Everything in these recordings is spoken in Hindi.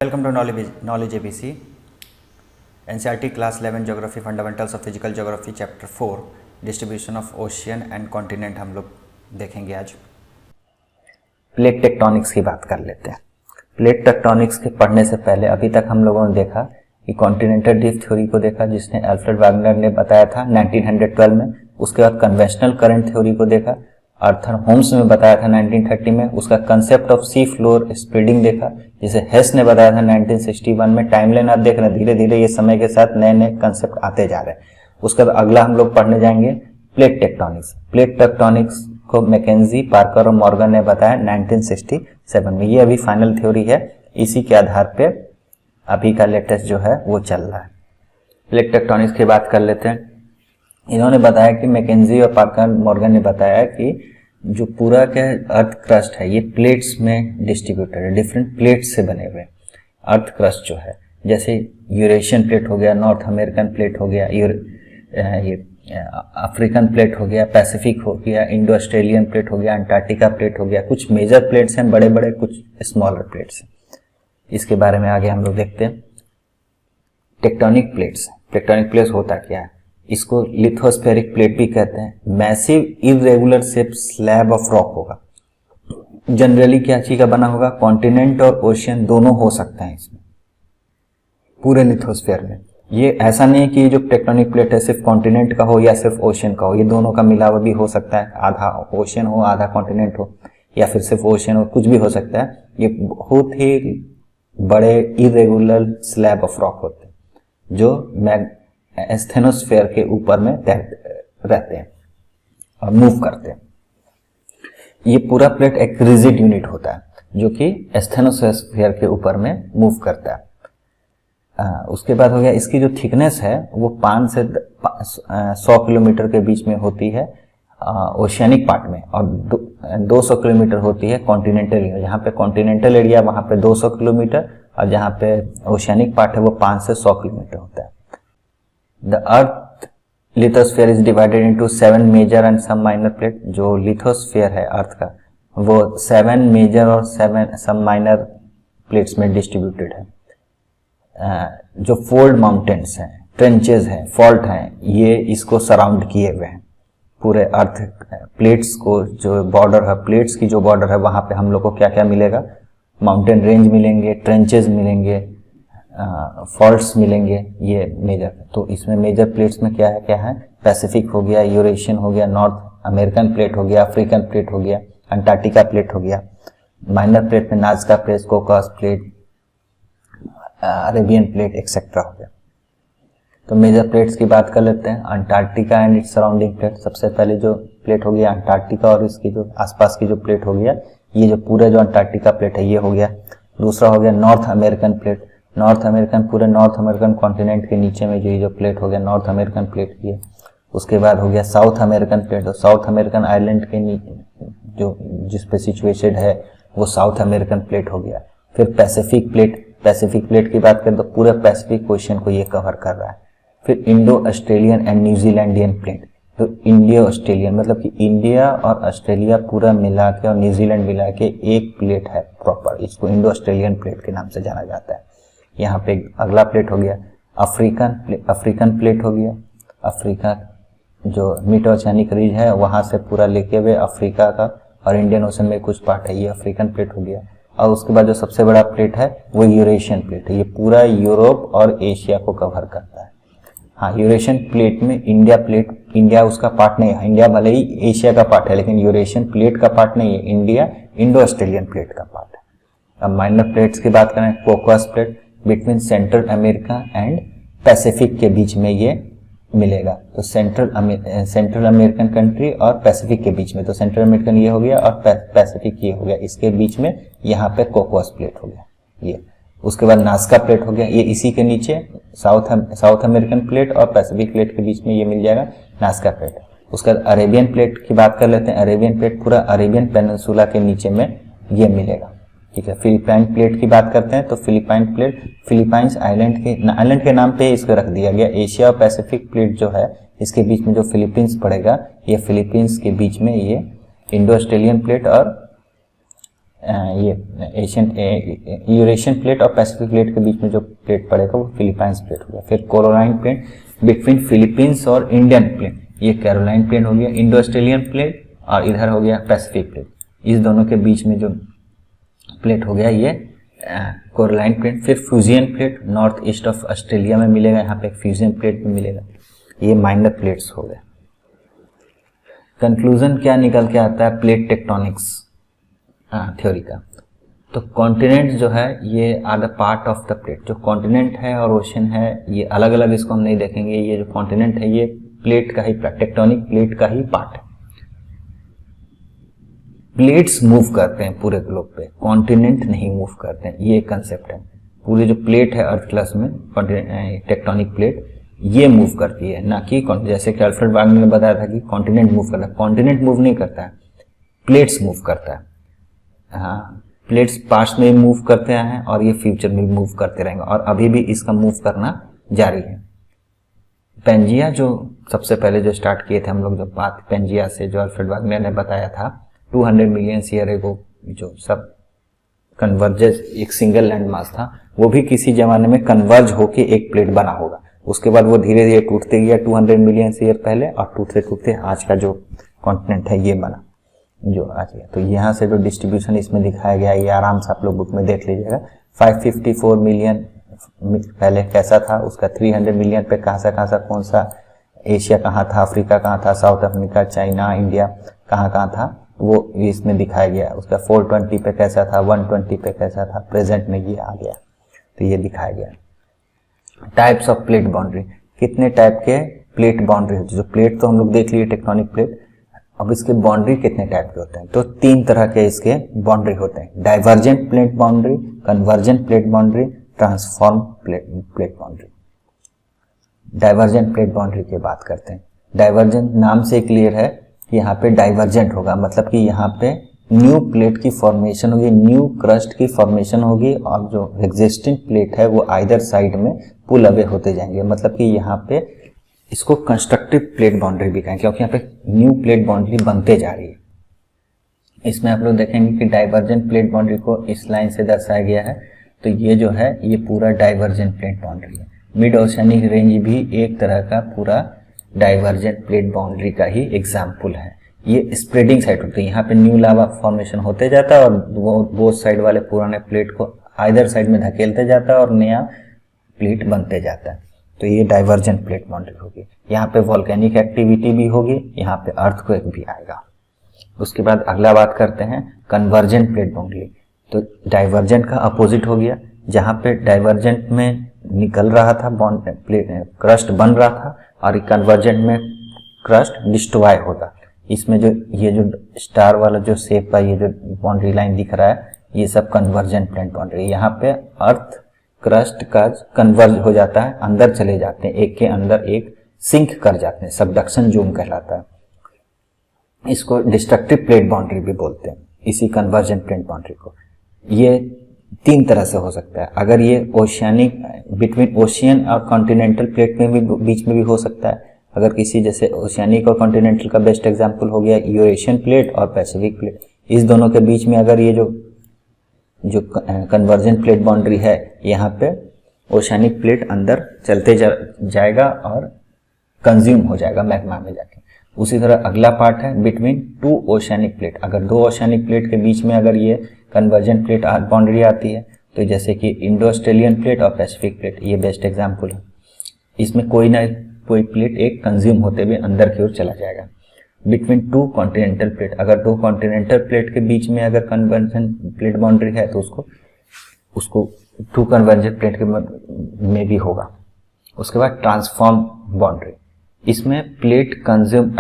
Welcome to Knowledge ABC, NCERT Class 11 Geography Fundamentals of Physical Geography Chapter 4 Distribution of Ocean and Continent हम लोग देखेंगे आज। प्लेट टेक्टोनिक्स की बात कर लेते हैं। प्लेट टेक्टोनिक्स के पढ़ने से पहले अभी तक हम लोगों ने देखा कि कॉन्टिनेंटल ड्रिफ्ट थ्योरी को देखा जिसने अल्फ्रेड वैगनर ने बताया था 1912 में। उसके बाद कन्वेंशनल करंट थ्योरी को देखा, आर्थर होम्स ने बताया था 1930 में। उसका concept of sea floor spreading देखा जिसे हेस ने बताया था 1961 में। टाइमलाइन आप देख रहे हैं, धीरे धीरे ये समय के साथ नए नए कंसेप्ट आते जा रहे हैं। उसके बाद अगला हम लोग पढ़ने जाएंगे प्लेट टेक्टोनिक्स। प्लेट टेक्टोनिक्स को मैकेंजी, पार्कर और मॉर्गन ने बताया 1967 में। ये अभी फाइनल थ्योरी है, इसी के आधार पे अभी का लेटेस्ट जो है वो चल रहा है। प्लेट टेक्टोनिक्स की बात कर लेते हैं। इन्होंने बताया कि मैकेंजी और पार्कर मॉर्गन ने बताया कि जो पूरा का अर्थ क्रस्ट है ये प्लेट्स में डिस्ट्रीब्यूटेड है, डिफरेंट प्लेट्स से बने हुए। अर्थ क्रस्ट जो है जैसे यूरेशियन प्लेट हो गया, नॉर्थ अमेरिकन प्लेट हो गया, ये अफ्रीकन प्लेट हो गया, पैसिफिक हो गया, इंडो ऑस्ट्रेलियन प्लेट हो गया, अंटार्कटिका प्लेट हो गया। कुछ मेजर प्लेट्स हैं बड़े बड़े, कुछ स्मॉलर प्लेट्स हैं। इसके बारे में आगे हम लोग देखते हैं। टेक्टोनिक प्लेट्स, टेक्टोनिक प्लेट्स होता क्या है? इसको लिथोस्फेरिक प्लेट भी कहते हैं। Massive irregular shape slab of rock होगा। जनरली क्या चीज का बना होगा? कॉन्टिनेंट और ओशियन दोनों हो सकते हैं इसमें, पूरे लिथोस्फेयर में। ये ऐसा नहीं है कि जो टेक्टोनिक प्लेट है सिर्फ कॉन्टिनेंट का हो या सिर्फ ओशियन का हो, ये दोनों का मिलावा भी हो सकता है। आधा ओशियन हो आधा कॉन्टिनेंट हो, या फिर सिर्फ ओशियन हो, कुछ भी हो सकता है। ये बहुत ही बड़े इरेगुलर स्लैब ऑफ रॉक होते हैं जो एस्थेनोस्फेयर के ऊपर में रहते हैं और मूव करते हैं। ये पूरा प्लेट एक रिजिड यूनिट होता है जो कि एस्थेनोस्फेयर के ऊपर में मूव करता है। उसके बाद हो गया इसकी जो थिकनेस है वो 5 से 100 किलोमीटर के बीच में होती है ओशियानिक पार्ट में, और 200 किलोमीटर होती है कॉन्टिनेंटल एरिया। जहाँ पे कॉन्टिनेंटल एरिया वहाँ पे 200 किलोमीटर, और जहाँ पे ओशियानिक पार्ट है वो 5 से 100 किलोमीटर होता है। The Earth lithosphere is divided into 7 major and some minor plate। जो लिथोस्फेयर है अर्थ का वो 7 मेजर और 7 some minor प्लेट्स में डिस्ट्रीब्यूटेड है। जो फोल्ड माउंटेन्स हैं, ट्रेंचेस हैं, फॉल्ट हैं, ये इसको सराउंड किए हुए हैं पूरे अर्थ प्लेट्स को। जो बॉर्डर है, प्लेट्स की जो बॉर्डर है वहां पे हम लोग को क्या क्या मिलेगा? माउंटेन रेंज मिलेंगे, ट्रेंचेस मिलेंगे, फॉल्ट्स मिलेंगे। ये मेजर, तो इसमें मेजर प्लेट्स में क्या है? पैसिफिक हो गया, यूरेशियन हो गया, नॉर्थ अमेरिकन प्लेट हो गया, अफ्रीकन प्लेट हो गया, अंटार्कटिका प्लेट हो गया। माइनर प्लेट में Nazca plate, Cocos plate, Arabian plate etcetera हो गया। तो मेजर प्लेट्स की बात कर लेते हैं। Antarctica and its surrounding plate, सबसे पहले जो प्लेट हो गया अंटार्कटिका और इसकी जो आसपास की जो प्लेट हो गया, ये जो पूरे जो अंटार्कटिका प्लेट है ये हो गया। दूसरा हो गया north American plate. North American, पूरे नॉर्थ अमेरिकन कॉन्टिनेंट के नीचे में जो प्लेट हो गया नॉर्थ अमेरिकन प्लेट ये। उसके बाद हो गया साउथ अमेरिकन प्लेट। तो साउथ अमेरिकन आइलैंड के नीचे जो जिस पे सिचुएटेड है वो साउथ अमेरिकन प्लेट हो गया। फिर पैसिफिक प्लेट, पैसिफिक प्लेट की बात करें तो पूरे पैसिफिक ओशियन को ये कवर कर रहा है। फिर इंडो ऑस्ट्रेलियन एंड न्यूजीलैंडियन प्लेट। तो इंडियो ऑस्ट्रेलियन मतलब कि इंडिया और ऑस्ट्रेलिया पूरा मिला के और न्यूजीलैंड मिला के एक प्लेट है प्रॉपर, इसको इंडो ऑस्ट्रेलियन प्लेट के नाम से जाना जाता है। यहाँ पे अगला प्लेट हो गया अफ्रीकन प्लेट हो गया। अफ्रीका जो मिड ओशियानिक रीज है वहां से पूरा लेके हुए अफ्रीका का और इंडियन ओशन में कुछ पार्ट है, ये अफ्रीकन प्लेट हो गया। और उसके बाद जो सबसे बड़ा प्लेट है वो यूरेशियन प्लेट है, ये पूरा यूरोप और एशिया को कवर करता है। हाँ, यूरेशियन प्लेट में इंडिया उसका पार्ट नहीं है। इंडिया भले ही एशिया का पार्ट है लेकिन यूरेशियन प्लेट का पार्ट नहीं है, इंडिया इंडो ऑस्ट्रेलियन प्लेट का पार्ट है। अब माइनर प्लेट्स की बात करें, Cocos plate between Central America and Pacific के बीच में ये मिलेगा। तो सेंट्रल अमेरिकन कंट्री और पैसिफिक के बीच में, तो सेंट्रल अमेरिकन ये हो गया और पैसिफिक ये हो गया, इसके बीच में यहाँ पे कोकोस प्लेट हो गया ये। उसके बाद नाज़का प्लेट हो गया, ये इसी के नीचे साउथ अमेरिकन प्लेट और पैसिफिक प्लेट के बीच में ये मिल जाएगा नाज़का प्लेट। उसके बाद अरेबियन प्लेट की बात कर लेते हैं। अरेबियन प्लेट पूरा अरेबियन पेनिनसुला के नीचे में ये मिलेगा, ठीक है। फिलिपाइन प्लेट की बात करते हैं तो फिलिपाइन प्लेट फिलीपाइंस आइलैंड के नाम पे इसको रख दिया गया। एशिया और पैसिफिक प्लेट जो है इसके बीच में जो फिलीपींस पड़ेगा, ये फिलीपींस के बीच में ये इंडो ऑस्ट्रेलियन प्लेट और ये एशियन यूरेशियन प्लेट और पैसिफिक प्लेट के बीच में जो प्लेट पड़ेगा वो फिलीपाइंस प्लेट हो गया। फिर कोरोलाइन प्लेट बिटवीन फिलीपींस और इंडियन प्लेट, ये कैरोलाइन प्लेट हो गया। इंडो ऑस्ट्रेलियन प्लेट और इधर हो गया पैसिफिक प्लेट, इस दोनों के बीच में जो प्लेट हो गया ये कोरोलाइन प्लेट। फिर Fujian plate north east of Australia में मिलेगा, यहाँ पे एक फ्यूजियन प्लेट भी मिलेगा। ये माइनर प्लेट्स हो गए। कंक्लूजन क्या निकल के आता है प्लेट टेक्टोनिक्स थ्योरी का, तो कॉन्टिनेंट जो है ये are the part of the plate. जो कॉन्टिनेंट है और ओशन है ये अलग अलग, इसको हम नहीं देखेंगे। ये जो कॉन्टिनेंट है ये प्लेट का ही, टेक्टोनिक प्लेट का ही पार्ट है। प्लेट्स मूव करते हैं पूरे ग्लोब पे, कॉन्टिनेंट नहीं मूव करते हैं, ये कंसेप्ट है। पूरी जो प्लेट है अर्थ क्लस्ट में टेक्टोनिक प्लेट ये मूव करती है, ना कि जैसे कि अल्फ्रेड वागनर ने बताया था कि कॉन्टिनेंट मूव करता है। कॉन्टिनेंट मूव नहीं करता है, प्लेट्स मूव करता है। हाँ, प्लेट्स पास्ट में मूव करते हैं और ये फ्यूचर में मूव करते रहेंगे और अभी भी इसका मूव करना जारी है। पेंजिया जो सबसे पहले जो स्टार्ट किए थे हम लोग, जो बात पेंजिया से जो अल्फ्रेड वागनर ने बताया था 200 मिलियन ईयर एगो, जो सब कन्वर्जेस एक सिंगल लैंड मास था, वो भी किसी जमाने में कन्वर्ज होके एक प्लेट बना होगा। उसके बाद वो धीरे धीरे टूटते गया 200 मिलियन ईयर पहले, और टूटते टूटते आज का जो कॉन्टिनेंट है ये बना जो आज गया। तो यहाँ से जो डिस्ट्रीब्यूशन इसमें दिखाया गया ये आराम से आप लोग बुक में देख लीजिएगा। 554 मिलियन पहले कैसा था, उसका 300 मिलियन पे कहाँ सा कौन सा एशिया कहाँ था, अफ्रीका कहाँ था, साउथ अफ्रीका, चाइना, इंडिया कहाँ था, वो इसमें दिखाया गया। उसका 420 पे कैसा था, 120 पे कैसा था, प्रेजेंट में ये आ गया, तो ये दिखाया गया। टाइप्स ऑफ प्लेट बाउंड्री, कितने टाइप के प्लेट बाउंड्री होती है। जो प्लेट तो हम लोग देख लिए टेक्टोनिक प्लेट, अब इसके बाउंड्री कितने टाइप के होते हैं, तो 3 तरह के इसके बाउंड्री होते हैं। Divergent plate boundary, convergent plate boundary, transform plate boundary. Divergent plate boundary की बात करते हैं। डाइवर्जेंट नाम से क्लियर है, यहाँ पे डाइवर्जेंट होगा, मतलब कि यहाँ पे न्यू प्लेट की फॉर्मेशन होगी, न्यू क्रस्ट की फॉर्मेशन होगी, और जो एग्जिस्टिंग प्लेट है वो आइदर साइड में पुल अवे होते जाएंगे। मतलब कि यहाँ पे इसको कंस्ट्रक्टिव प्लेट बाउंड्री भी कहें, क्योंकि यहाँ पे न्यू प्लेट बाउंड्री बनते जा रही है। इसमें आप लोग देखेंगे कि डाइवर्जेंट प्लेट बाउंड्री को इस लाइन से दर्शाया गया है, तो ये जो है ये पूरा डाइवर्जेंट प्लेट बाउंड्री है। मिड ओशियनिक रेंज भी एक तरह का पूरा डाइवर्जेंट प्लेट बाउंड्री का ही एग्जाम्पल है। ये स्प्रेडिंग साइड होती है, यहाँ पे न्यू लावा फॉर्मेशन होते जाता है और बोथ साइड वाले पुराने प्लेट को आइदर साइड में धकेलते जाता है और नया प्लेट बनते जाता है। तो ये डाइवर्जेंट प्लेट बाउंड्री होगी। यहाँ पे वॉल्केनिक एक्टिविटी भी होगी, यहाँ पे अर्थक्वेक भी आएगा। उसके बाद अगला बात करते हैं कन्वर्जेंट प्लेट बाउंड्री। तो डाइवर्जेंट का अपोजिट हो गया, जहाँ पे डाइवर्जेंट में निकल रहा था क्रस्ट बन रहा था, और कन्वर्जेंट में क्रस्ट डिस्ट्रॉय होता। इसमें जो ये जो स्टार वाला जो शेप है, ये जो बाउंड्री लाइन दिख रहा है, ये सब कन्वर्जेंट प्लेट बाउंड्री। यहाँ पे अर्थ क्रस्ट का कन्वर्ज हो जाता है, अंदर चले जाते हैं, एक के अंदर एक सिंक कर जाते हैं, सबडक्शन जोन कहलाता है। इसको डिस्ट्रक्टिव प्लेट बाउंड्री भी बोलते हैं, इसी कन्वर्जेंट प्लेट बाउंड्री को। ये 3 तरह से हो सकता है। अगर ये ओशियानिक बिटवीन ओशियन और कॉन्टिनेंटल प्लेट में भी बीच में भी हो सकता है। अगर किसी जैसे ओशियानिक और कॉन्टिनेंटल का बेस्ट एग्जांपल हो गया यूरेशियन प्लेट और पैसिफिक प्लेट, इस दोनों के बीच में अगर ये जो कन्वर्जेंट प्लेट बाउंड्री है, यहाँ पे ओशियानिक प्लेट अंदर चलते जाएगा और कंज्यूम हो जाएगा मैग्मा में जाके। उसी तरह अगला पार्ट है बिटवीन 2 ओशियानिक प्लेट। अगर 2 ओशियानिक प्लेट के बीच में अगर ये कन्वर्जेंट प्लेट बाउंड्री आती है, तो जैसे कि इंडो ऑस्ट्रेलियन प्लेट और पैसिफिक प्लेट, ये बेस्ट एग्जाम्पल है। इसमें कोई ना कोई प्लेट एक कंज्यूम होते हुए अंदर की ओर चला जाएगा। बिटवीन 2 कॉन्टिनेंटल प्लेट, अगर 2 कॉन्टिनेंटल प्लेट के बीच में अगर कन्वर्जेंट प्लेट बाउंड्री है, तो उसको 2 कन्वर्जेंट प्लेट के में भी होगा। उसके बाद ट्रांसफॉर्म बाउंड्री, इसमें plate consume,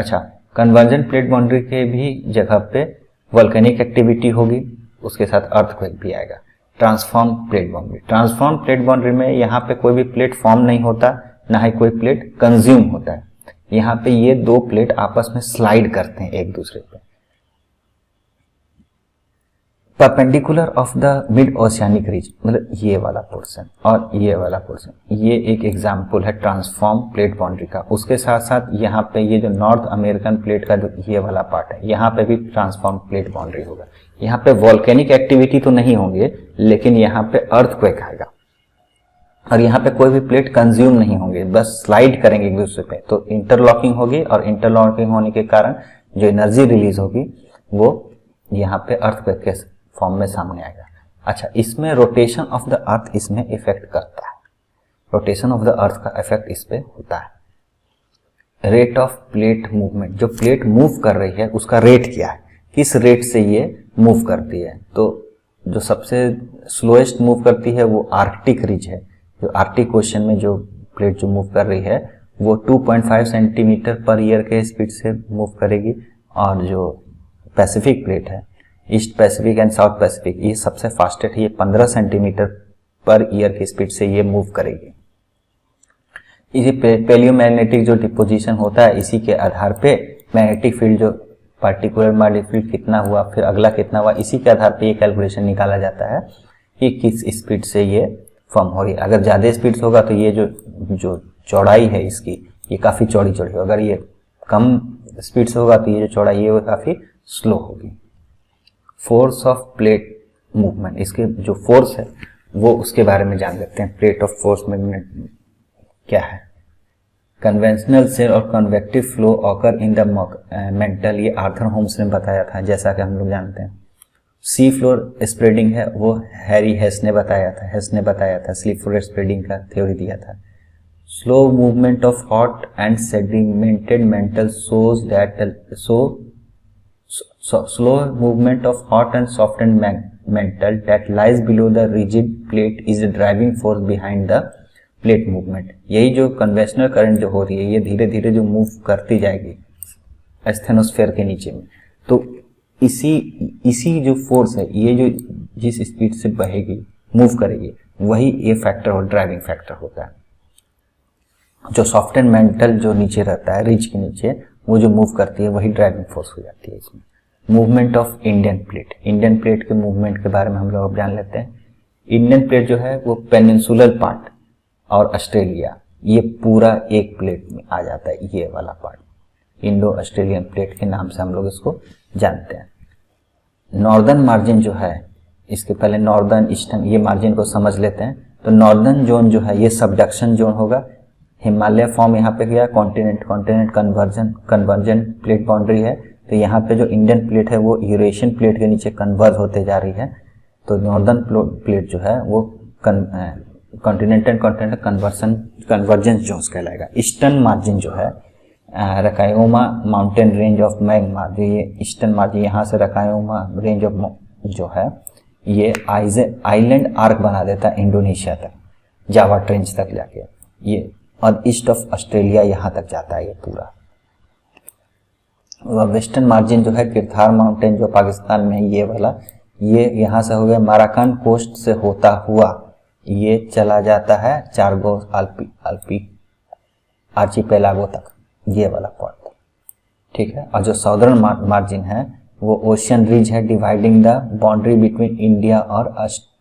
convergent plate boundary के भी जगह पे वोल्केनिक एक्टिविटी होगी, उसके साथ अर्थक्वेक भी आएगा। Transform plate boundary, transform plate boundary में यहाँ पे कोई भी प्लेट फॉर्म नहीं होता, ना ही कोई प्लेट कंज्यूम होता है। यहाँ पे ये 2 प्लेट आपस में स्लाइड करते हैं एक दूसरे पे। Perpendicular of the mid oceanic ridge, मतलब ये वाला पोर्शन और ये वाला पोर्शन, ये एक एग्जाम्पल है ट्रांसफॉर्म प्लेट बाउंड्री का। उसके साथ साथ यहाँ पे ये जो नॉर्थ अमेरिकन प्लेट का जो ये वाला पार्ट है, यहाँ पे भी ट्रांसफॉर्म प्लेट बाउंड्री होगा। यहाँ पे वॉल्केनिक एक्टिविटी तो नहीं होंगे, लेकिन यहाँ पे अर्थक्वेक आएगा और यहाँ पे कोई भी प्लेट कंज्यूम नहीं होंगे, बस स्लाइड करेंगे एक दूसरे पे, तो इंटरलॉकिंग होगी और इंटरलॉकिंग होने के कारण जो एनर्जी रिलीज होगी वो यहाँ पे अर्थक्वेक के फॉर्म में सामने आएगा। अच्छा, इसमें रोटेशन ऑफ द अर्थ इसमें इफेक्ट करता है, रोटेशन ऑफ द अर्थ का इफेक्ट इस पे होता है। रेट ऑफ प्लेट मूवमेंट, जो प्लेट मूव कर रही है उसका रेट क्या है, किस रेट से ये मूव करती है, तो जो सबसे स्लोएस्ट मूव करती है वो आर्कटिक रीज है। जो आर्कटिक ओशन में जो प्लेट जो मूव कर रही है वो 2.5 सेंटीमीटर पर ईयर के स्पीड से मूव करेगी, और जो पैसिफिक प्लेट है, east Pacific and south Pacific, ये सबसे फास्टेस्ट है, ये 15 सेंटीमीटर पर ईयर की स्पीड से ये मूव करेगी। इसी पैलियोमैग्नेटिक जो डिपोजिशन होता है, इसी के आधार पे मैग्नेटिक फील्ड, जो पार्टिकुलर मैग्नेटिक फील्ड कितना हुआ, फिर अगला कितना हुआ, इसी के आधार पे ये कैलकुलेशन निकाला जाता है कि किस स्पीड से ये फॉर्म हो रही है। अगर ज़्यादा स्पीड से होगा तो ये जो चौड़ाई है इसकी, ये काफ़ी चौड़ी चौड़ी होगी। अगर ये कम स्पीड से होगा तो ये जो चौड़ाई है वो काफ़ी स्लो होगी। फोर्स ऑफ प्लेट मूवमेंट, इसके जो फोर्स है वो उसके बारे में जान लेते हैं। प्लेट ऑफ फोर्स मूवमेंट क्या है। कन्वेंशनल सेल और convective flow occur in the mental, ये आर्थर होम्स ने बताया था, जैसा कि हम लोग जानते हैं। सी फ्लोर स्प्रेडिंग है वो हैरी हेस ने बताया था, सी फ्लोर स्प्रेडिंग का थ्योरी दिया था। Slow movement of hot and sedimented mental shows that slow movement of hot and softened mantle that lies below the rigid plate is the driving force behind the plate movement। यही जो कन्वेंशनल करंट जो हो रही है ये धीरे धीरे जो मूव करती जाएगी एस्थेनोस्फेयर के नीचे में, तो इसी जो फोर्स है, ये जो जिस स्पीड से बहेगी मूव करेगी, वही ये फैक्टर और ड्राइविंग फैक्टर होता है। जो सॉफ्ट एंड मेंटल जो नीचे रहता है, रिज के नीचे, वो जो मूव करती है वही ड्राइविंग फोर्स हो जाती है इसमें। मूवमेंट ऑफ इंडियन प्लेट के मूवमेंट के बारे में हम लोग अब जान लेते हैं। इंडियन प्लेट जो है वो पेनिनसुलर पार्ट और ऑस्ट्रेलिया, ये पूरा एक प्लेट में आ जाता है, ये वाला पार्ट इंडो ऑस्ट्रेलियन प्लेट के नाम से हम लोग इसको जानते हैं। नॉर्दर्न मार्जिन जो है, इसके पहले नॉर्दर्न ईस्टर्न ये मार्जिन को समझ लेते हैं। तो नॉर्दर्न जोन जो है ये सबडक्शन जोन होगा, हिमालय फॉर्म यहाँ पे गया, कॉन्टिनेंट कन्वर्जन प्लेट बाउंड्री है, तो यहाँ पे जो इंडियन प्लेट है वो यूरेशियन प्लेट के नीचे कन्वर्ज होते जा रही है। तो नॉर्दर्न प्लेट जो है वो कॉन्टिनेंटल कन्वर्जेंस जोन्स कहलाएगा। ईस्टर्न मार्जिन जो है रकायोमा माउंटेन रेंज ऑफ मैग्मा, जो ये ईस्टर्न मार्जिन यहाँ से रकायोमा रेंज ऑफ जो है ये आइलैंड आर्क बना देता है इंडोनेशिया तक, जावा ट्रेंच तक जाके ये, और ईस्ट ऑफ ऑस्ट्रेलिया यहाँ तक जाता है ये पूरा। वेस्टर्न मार्जिन जो है किरथार माउंटेन जो पाकिस्तान में है, ये वाला, ये यहाँ से हो गया माराकान कोस्ट से होता हुआ ये चला जाता है चारगो आर्चिपेलागो तक, ये वाला पॉइंट, ठीक है। और जो साउदर्न मार्जिन है वो ओशियन रिज है dividing the boundary between India और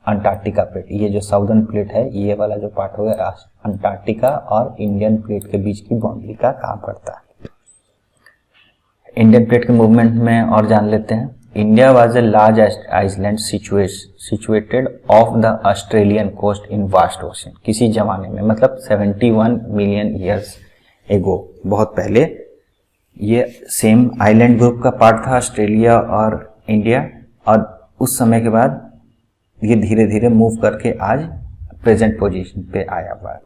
अंटार्कटिका प्लेट। ये जो साउदर्न प्लेट है ये वाला जो पार्ट हो गया अंटार्कटिका और इंडियन प्लेट के बीच की बाउंड्री का काम करता है। इंडियन प्लेट के मूवमेंट में और जान लेते हैं। India was a large island situated off the Australian coast in vast ocean. किसी जमाने में, मतलब 71 मिलियन ईयर्स एगो, बहुत पहले ये सेम आइलैंड ग्रुप का पार्ट था ऑस्ट्रेलिया और इंडिया, और उस समय के बाद ये धीरे धीरे मूव करके आज प्रेजेंट पोजीशन पे आया हुआ है।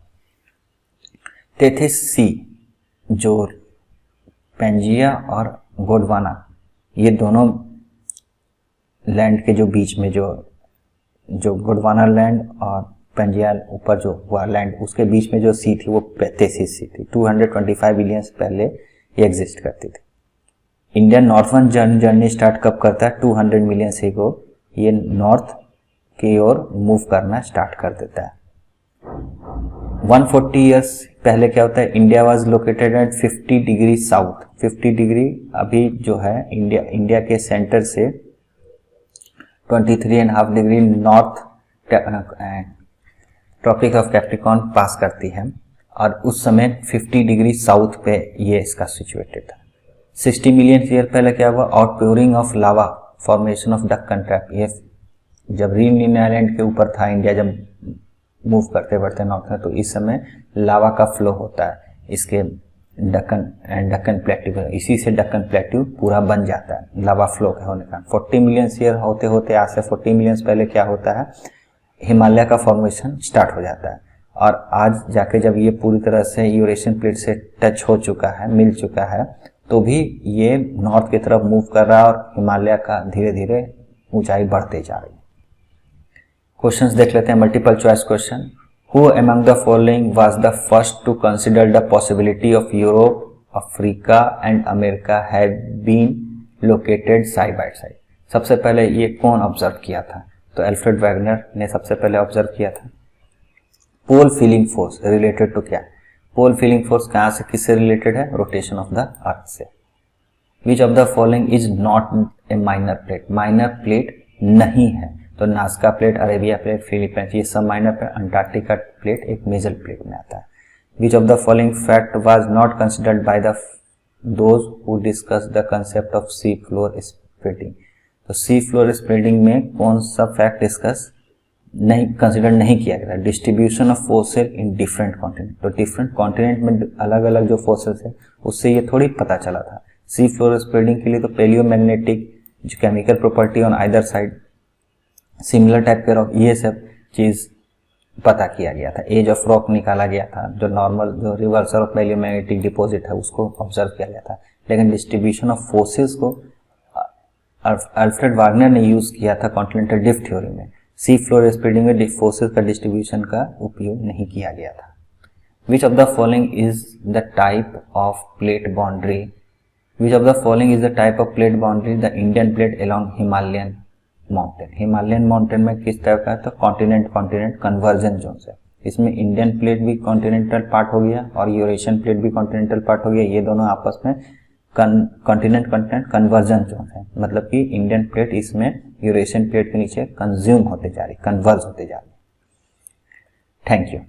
टेथिस सी, जो पेंजिया और गोंडवाना, ये दोनों लैंड के जो बीच में जो गोंडवाना लैंड और पेंजिया ऊपर जो हुआ लैंड, उसके बीच में जो सी थी वो टेथिस सी थी। 225 बिलियन पहले ये एग्जिस्ट करती थी। इंडिया नॉर्थवन जर्नी स्टार्ट कब करता है? 200 मिलियन से को ये नॉर्थ की ओर मूव करना स्टार्ट कर देता है। 140 ईयर्स पहले क्या होता है? India was located at 50 degree south. 50 degree अभी जो है इंडिया के सेंटर से 23.5 degree north tropic of Capricorn pass करती है और उस समय 50 डिग्री साउथ पे ये इसका सिचुएटेड था। 60 मिलियन ईयर पहले क्या हुआ, outpouring of lava, formation of Deccan trap. ये जब रीयूनियन आइलैंड के ऊपर था इंडिया, जब मूव करते बढ़ते नॉर्थ में, तो इस समय लावा का फ्लो होता है इसके डक्कन प्लेट्यू, इसी से डक्कन प्लेट्यू पूरा बन जाता है लावा फ्लो के होने का। 40 मिलियन ईयर होते होते आज से 40 मिलियन पहले क्या होता है, हिमालय का फॉर्मेशन स्टार्ट हो जाता है। और आज जाके जब ये पूरी तरह से यूरेशियन प्लेट से टच हो चुका है, मिल चुका है, तो भी ये नॉर्थ की तरफ मूव कर रहा है और हिमालय का धीरे धीरे ऊंचाई बढ़ते जा रही है। क्वेश्चंस देख लेते हैं, multiple choice question. Who among the following was the first to consider the possibility of Europe, Africa and America have been located side by side. सबसे पहले ये कौन ऑब्जर्व किया था, तो अल्फ्रेड वैगनर ने सबसे पहले ऑब्जर्व किया था। पोल फीलिंग फोर्स रिलेटेड टू क्या, पोल फीलिंग फोर्स कहाँ से किससे रिलेटेड है, रोटेशन ऑफ द अर्थ से। Which of the following is not a minor plate, minor plate नहीं है, तो Nazca plate, Arabia plate, Philippines, ये सब माइनर प्लेट, अंटार्कटिका प्लेट एक मेजर प्लेट में आता है। Which of the following fact was not considered by the those who discuss the concept of sea floor spreading, तो सी फ्लोर स्प्रेडिंग में कौन सा फैक्ट डिस्कस नहीं, कंसिडर नहीं किया गया, distribution of forces in different continent, तो डिफरेंट कॉन्टिनेंट में अलग अलग जो फोर्सेस है उससे ये थोड़ी पता चला था। सी फ्लोर स्प्रेडिंग के लिए तो पेलियोमैग्नेटिक जो chemical property on either side, similar type के रॉक, ये सब चीज पता किया गया था। एज ऑफ रॉक निकाला गया था, जो नॉर्मल जो रिवर्सल ऑफ पेलियोमैग्नेटिक डिपॉजिट है उसको ऑब्जर्व किया गया था, लेकिन डिस्ट्रीब्यूशन ऑफ फोर्सेस को अल्फ्रेड वागनर ने यूज किया था कॉन्टिनेंटल ड्रिफ्ट थ्योरी में। सी फ्लोर स्प्रेडिंग में फोर्सेस का डिस्ट्रीब्यूशन का उपयोग नहीं किया गया था। Which of the following is the type of plate boundary, which of the following is the type of plate boundary, the Indian plate along Himalayan mountain. Himalayan mountain में किस टाइप का है, तो कॉन्टिनेंट कन्वर्जन जोन है। इसमें इंडियन प्लेट भी कॉन्टिनेंटल पार्ट हो गया और यूरेशियन प्लेट भी कॉन्टिनेंटल पार्ट हो गया, ये दोनों आपस में कॉन्टिनेंट कन्वर्जन जोन है, मतलब कि इंडियन प्लेट इसमें यूरेशियन प्लेट के नीचे कंज्यूम होते जा रही, कन्वर्ज होते जा रही। Thank you.